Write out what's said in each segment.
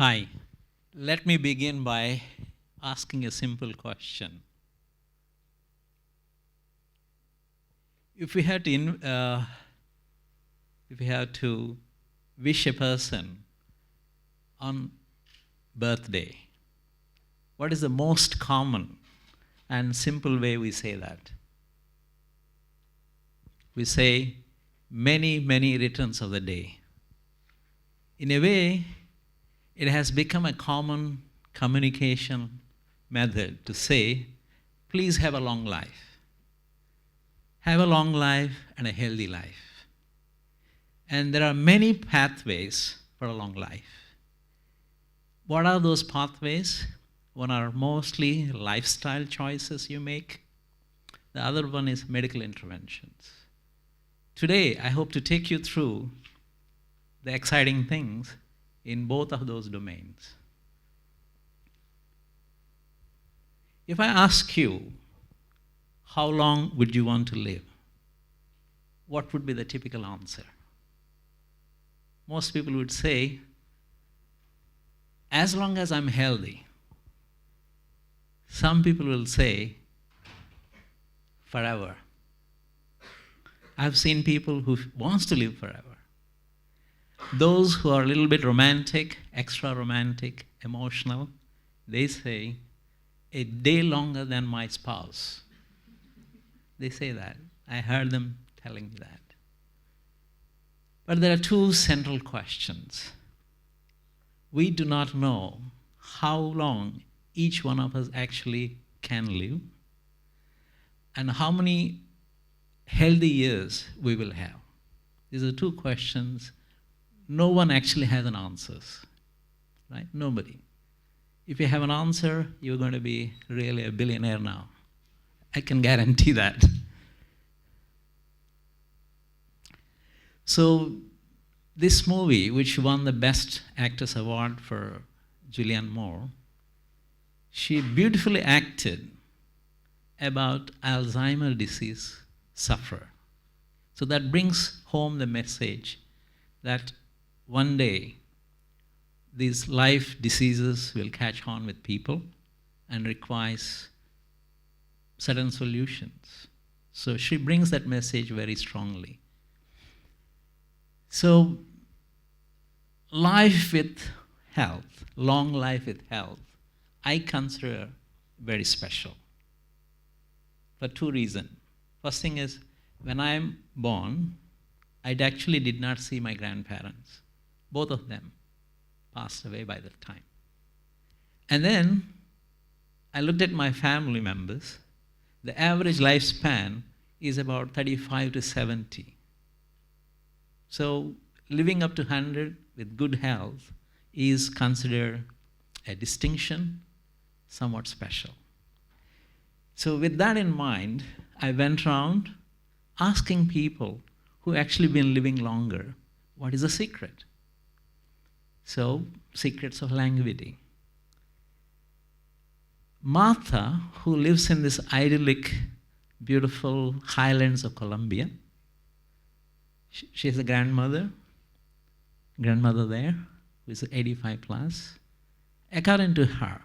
Hi. Let me begin by asking a simple question. If we had to wish a person on birthday, what is the most common and simple way we say that? We say, many, many returns of the day. In a way, it has become a common communication method to say, please have a long life. Have a long life and a healthy life. And there are many pathways for a long life. What are those pathways? One are mostly lifestyle choices you make. The other one is medical interventions. Today, I hope to take you through the exciting things in both of those domains. If I ask you, how long would you want to live? What would be the typical answer? Most people would say, as long as I'm healthy. Some people will say, forever. I've seen people who wants to live forever. Those who are a little bit romantic, extra romantic, emotional, they say, a day longer than my spouse. They say that. I heard them telling me that. But there are two central questions. We do not know how long each one of us actually can live and how many healthy years we will have. These are two questions. No one actually has an answer, right? Nobody. If you have an answer, you're going to be really a billionaire now. I can guarantee that. So this movie, which won the Best Actress Award for Julianne Moore, she beautifully acted about Alzheimer's disease sufferer. So that brings home the message that one day these life diseases will catch on with people and requires certain solutions. So she brings that message very strongly. So life with health, long life with health, I consider very special for two reasons. First thing is, when I'm born, I actually did not see my grandparents. Both of them passed away by that time. And then I looked at my family members. The average lifespan is about 35 to 70. So living up to 100 with good health is considered a distinction, somewhat special. So with that in mind, I went around asking people who actually been living longer, what is the secret? So, secrets of longevity. Martha, who lives in this idyllic, beautiful highlands of Colombia, she's a grandmother there, who is 85 plus. According to her,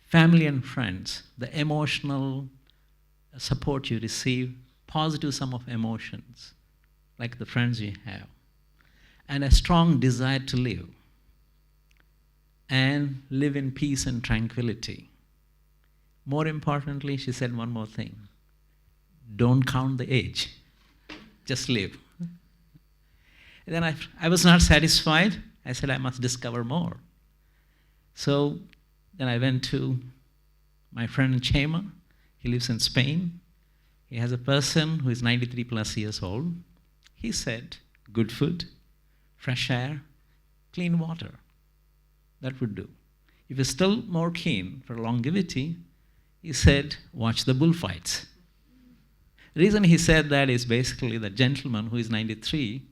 family and friends, the emotional support you receive, positive sum of emotions, like the friends you have, and a strong desire to live and live in peace and tranquility. More importantly, she said one more thing. Don't count the age. Just live. And then I was not satisfied. I said I must discover more. So then I went to my friend Chema. He lives in Spain. He has a person who is 93 plus years old. He said, good food, fresh air, clean water. That would do. If you're still more keen for longevity, he said, watch the bullfights. The reason he said that is basically the gentleman who is 93,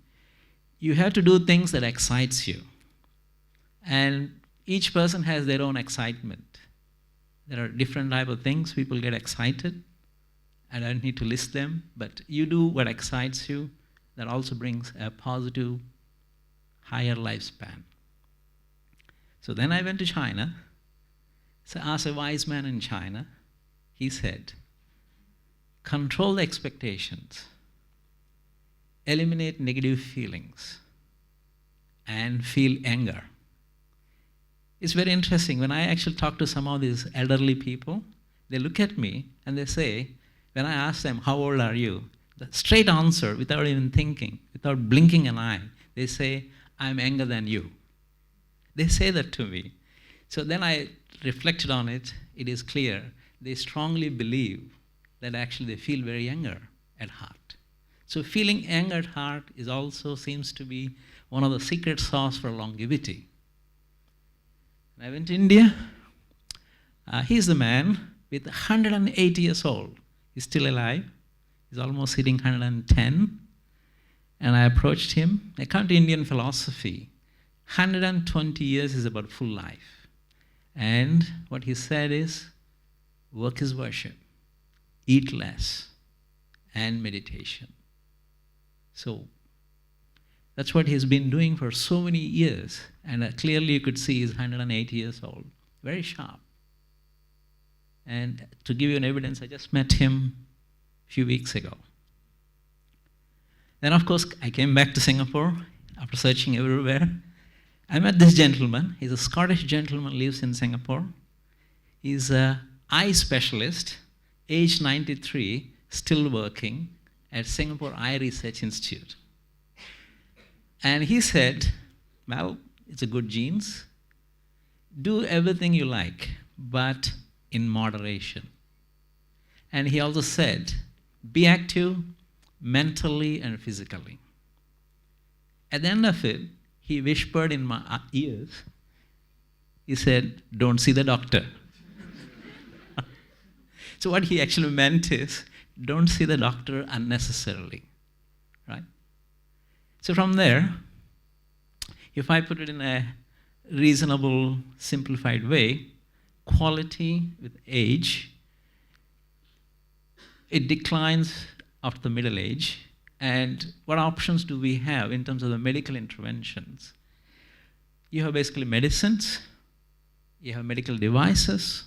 you have to do things that excites you. And each person has their own excitement. There are different type of things people get excited. I don't need to list them, but you do what excites you. That also brings a positive higher lifespan. So then I went to China. So as a wise man in China, he said, control the expectations, eliminate negative feelings, and feel anger. It's very interesting. When I actually talk to some of these elderly people, they look at me and they say, when I ask them, how old are you? The straight answer, without even thinking, without blinking an eye, they say, I'm younger than you. They say that to me. So then I reflected on it. It is clear. They strongly believe that actually they feel very younger at heart. So feeling young at heart is also seems to be one of the secret sauce for longevity. I went to India. He's the man with 180 years old. He's still alive. He's almost hitting 110. And I approached him. I come to Indian philosophy. 120 years is about full life. And what he said is, work is worship, eat less, and meditation. So that's what he's been doing for so many years. And clearly you could see he's 180 years old, very sharp. And to give you an evidence, I just met him a few weeks ago. Then, of course, I came back to Singapore after searching everywhere. I met this gentleman. He's a Scottish gentleman, lives in Singapore. He's an eye specialist, age 93, still working at Singapore Eye Research Institute. And he said, well, it's a good genes. Do everything you like, but in moderation. And he also said, be active mentally and physically. At the end of it, he whispered in my ears, he said, don't see the doctor. So what he actually meant is, don't see the doctor unnecessarily, right? So from there, if I put it in a reasonable, simplified way, quality with age, it declines after the middle age. And what options do we have in terms of the medical interventions? You have basically medicines, you have medical devices,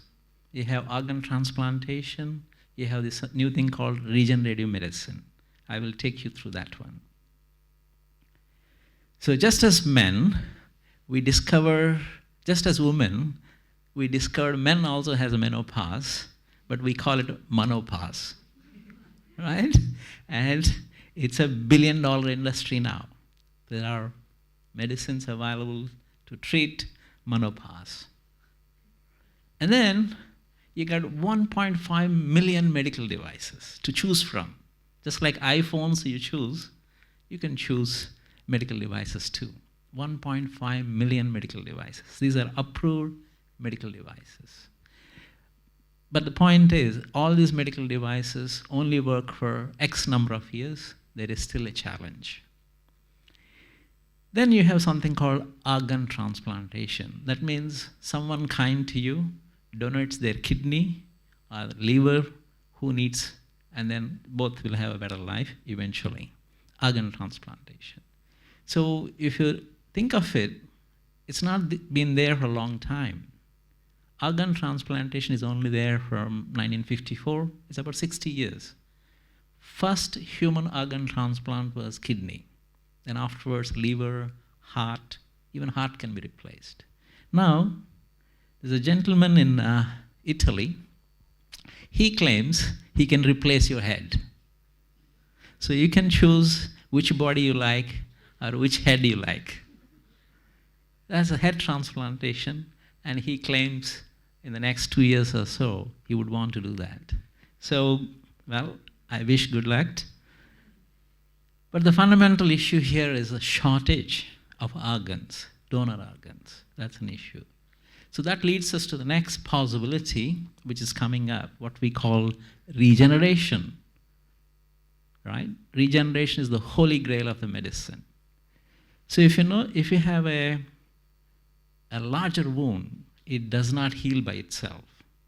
you have organ transplantation, you have this new thing called regenerative medicine. I will take you through that one. So just as men, we discover, just as women, we discovered men also has a menopause, but we call it monopause, right? And it's a $1 billion industry now. There are medicines available to treat menopause. And then you got 1.5 million medical devices to choose from. Just like iPhones you choose, you can choose medical devices too. 1.5 million medical devices. These are approved medical devices. But the point is, all these medical devices only work for X number of years. There is still a challenge. Then you have something called organ transplantation. That means someone kind to you donates their kidney or liver, who needs, and then both will have a better life eventually. Organ transplantation. So if you think of it, it's not been there for a long time. Organ transplantation is only there from 1954. It's about 60 years. First human organ transplant was kidney. Then afterwards, liver, heart, even heart can be replaced. Now, there's a gentleman in Italy. He claims he can replace your head. So you can choose which body you like or which head you like. That's a head transplantation, and he claims in the next 2 years or so, he would want to do that. So, well, I wish good luck. But the fundamental issue here is a shortage of organs, donor organs. That's an issue. So that leads us to the next possibility, which is coming up, what we call regeneration, right? Regeneration is the holy grail of the medicine. So if you have a larger wound, it does not heal by itself.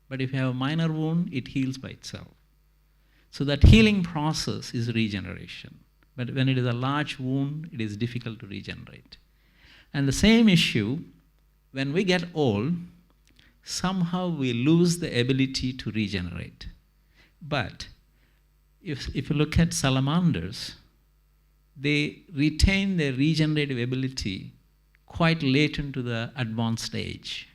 But if you have a minor wound, it heals by itself. So that healing process is regeneration. But when it is a large wound, it is difficult to regenerate. And the same issue, when we get old, somehow we lose the ability to regenerate. But if you look at salamanders, they retain their regenerative ability quite late into the advanced age.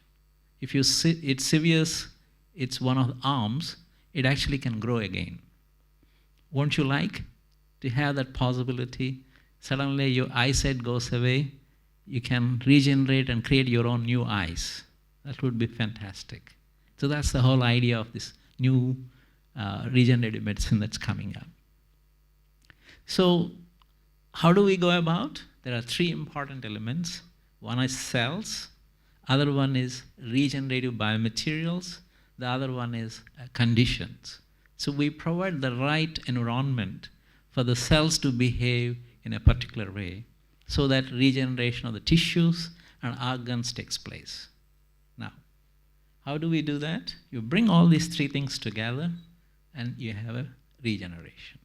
If you see it severs its one of the arms, it actually can grow again. Won't you like to have that possibility? Suddenly your eyesight goes away, you can regenerate and create your own new eyes. That would be fantastic. So that's the whole idea of this new regenerative medicine that's coming up. So how do we go about? There are three important elements. One is cells, other one is regenerative biomaterials, the other one is conditions. So we provide the right environment for the cells to behave in a particular way so that regeneration of the tissues and organs takes place. Now, how do we do that? You bring all these three things together and you have a regeneration.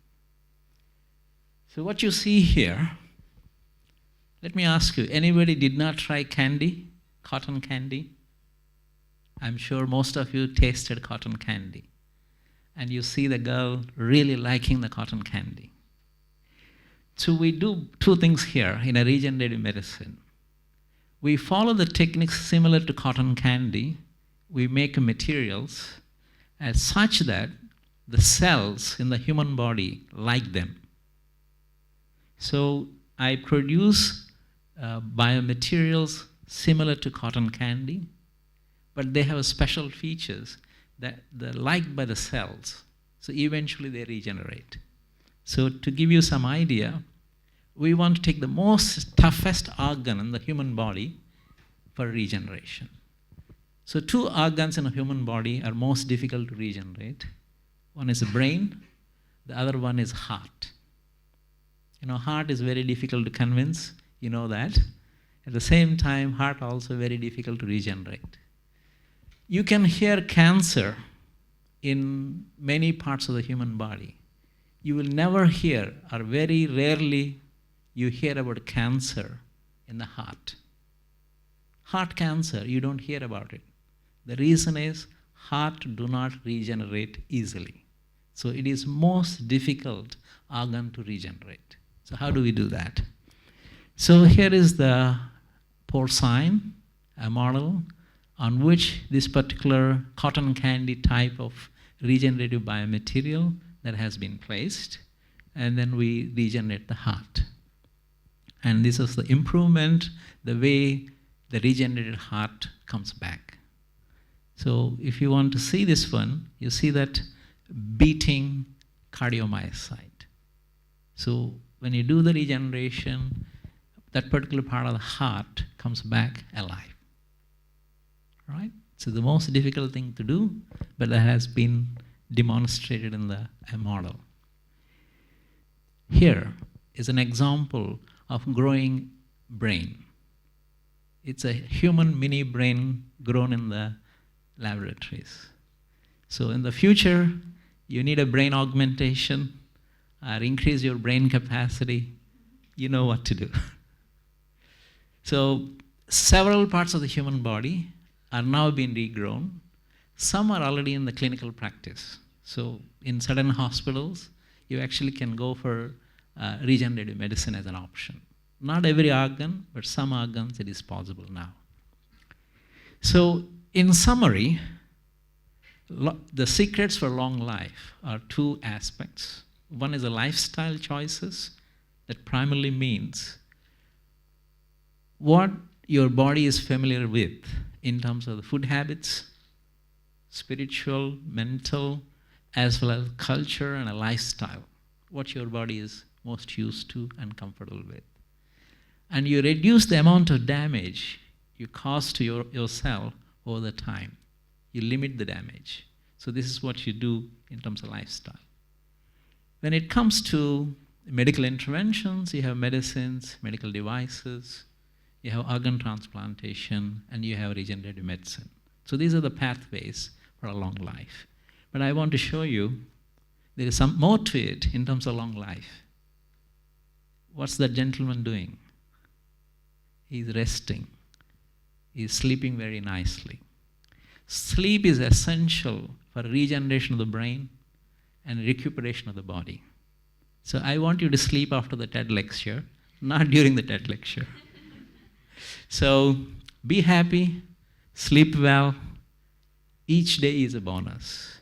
So what you see here, let me ask you, anybody did not try candy, cotton candy? I'm sure most of you tasted cotton candy. And you see the girl really liking the cotton candy. So we do two things here in a regenerative medicine. We follow the techniques similar to cotton candy. We make materials as such that the cells in the human body like them. So I produce biomaterials similar to cotton candy, but they have special features that they're liked by the cells. So eventually they regenerate. So to give you some idea, we want to take the most toughest organ in the human body for regeneration. So two organs in a human body are most difficult to regenerate. One is the brain, the other one is heart. You know, heart is very difficult to convince, you know that. At the same time, heart also very difficult to regenerate. You can hear cancer in many parts of the human body. You will never hear, or very rarely, you hear about cancer in the heart. Heart cancer, you don't hear about it. The reason is heart do not regenerate easily. So it is most difficult organ to regenerate. So how do we do that? So here is the porcine, a model on which this particular cotton candy type of regenerative biomaterial that has been placed, and then we regenerate the heart. And this is the improvement, the way the regenerated heart comes back. So if you want to see this one, you see that beating cardiomyocyte. So when you do the regeneration, that particular part of the heart comes back alive. Right? So the most difficult thing to do, but that has been demonstrated in the model. Here is an example of growing brain. It's a human mini brain grown in the laboratories. So in the future, you need a brain augmentation or increase your brain capacity, you know what to do. So several parts of the human body are now being regrown. Some are already in the clinical practice. So in certain hospitals, you actually can go for regenerative medicine as an option. Not every organ, but some organs it is possible now. So in summary, the secrets for long life are two aspects. One is the lifestyle choices that primarily means what your body is familiar with in terms of the food habits, spiritual, mental, as well as culture and a lifestyle, what your body is most used to and comfortable with. And you reduce the amount of damage you cause to yourself over the time. You limit the damage. So this is what you do in terms of lifestyle. When it comes to medical interventions, you have medicines, medical devices, you have organ transplantation, and you have regenerative medicine. So these are the pathways for a long life. But I want to show you there is some more to it in terms of long life. What's that gentleman doing? He's resting. He's sleeping very nicely. Sleep is essential for regeneration of the brain and recuperation of the body. So I want you to sleep after the TED lecture, not during the TED lecture. So be happy, sleep well. Each day is a bonus.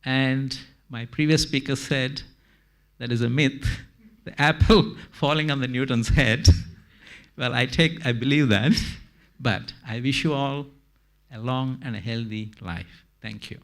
And my previous speaker said that is a myth, the apple falling on the Newton's head. Well, I believe that, but I wish you all a long and a healthy life. Thank you.